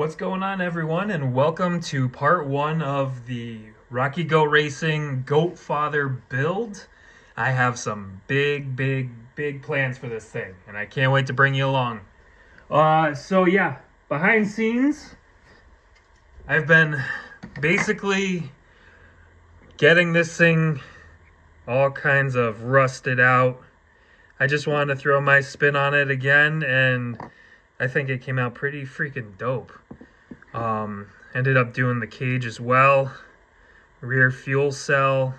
What's going on, everyone, and welcome to part one of the Rocky Goat Racing Goat Father build. I have some big plans for this thing, and I can't wait to bring you along. So yeah, behind scenes, I've been basically getting this thing all kinds of rusted out. I just wanted to throw my spin on it again, and I think it came out pretty freaking dope. Ended up doing the cage as well, rear fuel cell,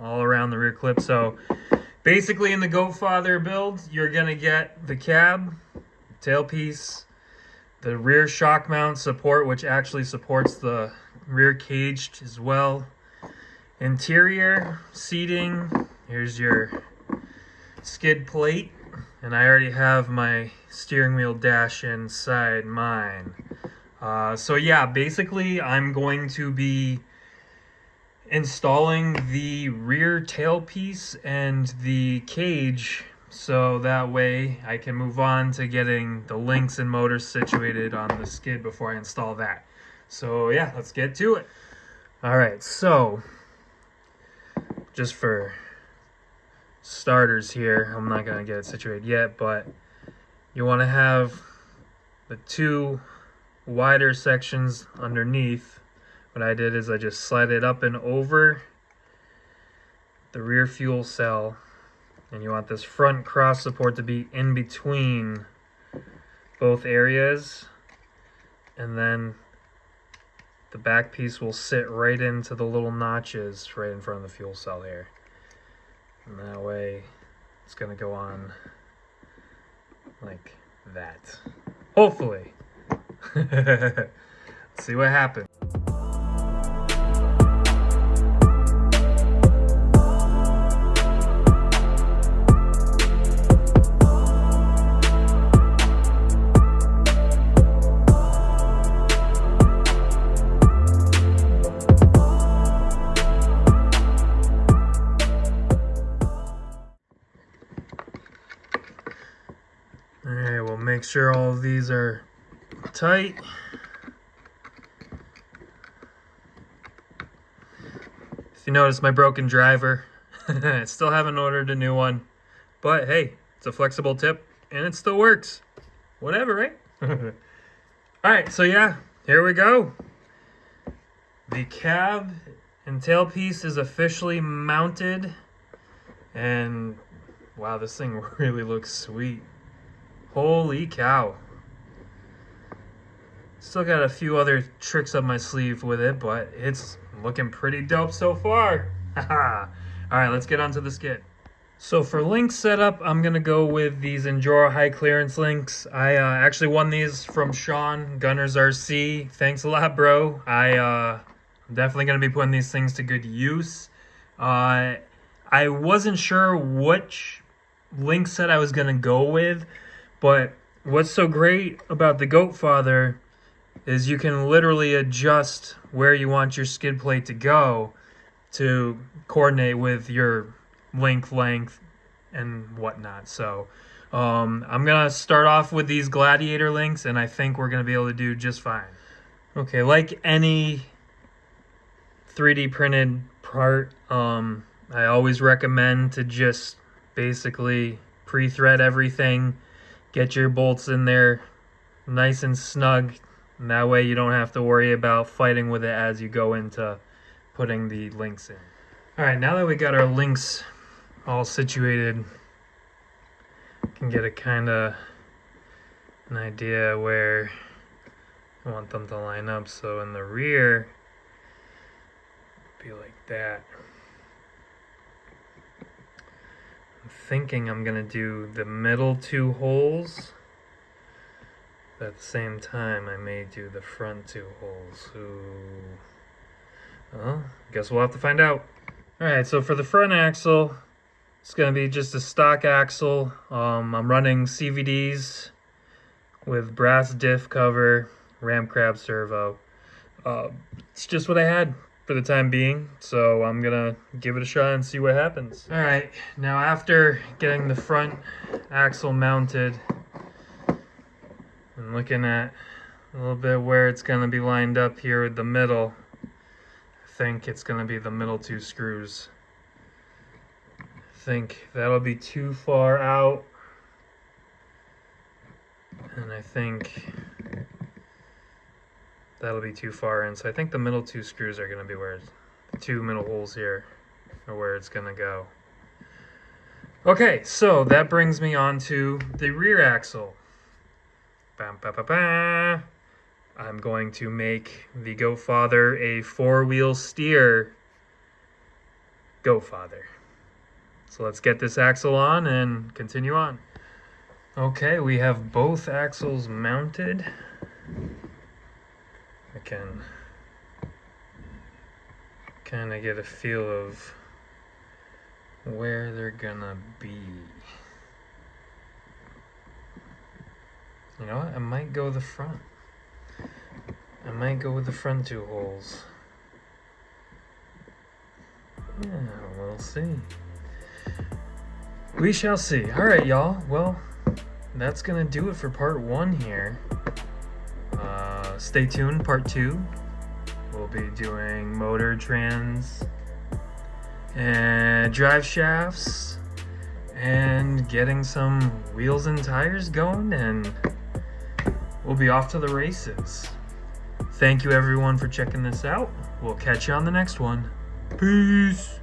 all around the rear clip. So basically in the Goat Father build, you're gonna get the cab, tailpiece, the rear shock mount support, which actually supports the rear cage as well, interior seating, here's your skid plate, and I already have my steering wheel dash inside mine. So yeah, basically I'm going to be installing the rear tailpiece and the cage, so that way I can move on to getting the links and motors situated on the skid before I install that. So yeah, let's get to it. Alright, so just for starters here, I'm not going to get it situated yet, but you want to have the two wider sections underneath. What I did is I just slide it up and over the rear fuel cell, and you want this front cross support to be in between both areas, and then the back piece will sit right into the little notches right in front of the fuel cell here, and that way it's gonna go on like that, hopefully. Let's see what happens. Alright, we'll make sure all of these are tight. If you notice my broken driver, I still haven't ordered a new one, but hey, it's a flexible tip and it still works. Whatever, right? Alright, so yeah, here we go. The cab and tailpiece is officially mounted, and wow, this thing really looks sweet. Holy cow. Still got a few other tricks up my sleeve with it, but it's looking pretty dope so far. Alright, let's get onto the skid. So for link setup, I'm going to go with these Enduro high clearance links. I actually won these from Sean, Gunners RC. Thanks a lot, bro. I'm definitely going to be putting these things to good use. I wasn't sure which link set I was going to go with, but what's so great about the Goat Father is you can literally adjust where you want your skid plate to go to coordinate with your length and whatnot. So I'm gonna start off with these Gladiator links, and I think we're gonna be able to do just fine. Okay, like any 3D printed part, I always recommend to just basically pre-thread everything, get your bolts in there nice and snug, and that way you don't have to worry about fighting with it as you go into putting the links in. Alright, now that we got our links all situated, can get a kind of an idea where I want them to line up. So in the rear, be like that. I'm thinking I'm gonna do the middle two holes. At the same time, I may do the front two holes. Ooh. Well, guess we'll have to find out. Alright, so for the front axle, it's going to be just a stock axle. I'm running CVDs with brass diff cover, ram crab servo. It's just what I had for the time being, so I'm going to give it a shot and see what happens. Alright, now after getting the front axle mounted, and looking at A little bit where it's going to be lined up here with the middle. I think it's going to be the middle two screws. I think that'll be too far out. And I think that'll be too far in. So I think the middle two screws are going to be where the two middle holes here are where it's going to go. Okay, so that brings me on to the rear axle. Bam, ba, ba, ba. I'm going to make the GoFather a 4-wheel steer GoFather. So let's get this axle on and continue on. Okay, we have both axles mounted. I can kind of get a feel of where they're gonna be. You know what? I might go the front. I might go with the front two holes. Yeah, we'll see. We shall see. Alright, y'all. Well, that's gonna do it for part 1 here. Stay tuned, part 2. We'll be doing motor, trans, and drive shafts, and getting some wheels and tires going, and we'll be off to the races. Thank you everyone for checking this out. We'll catch you on the next one. Peace!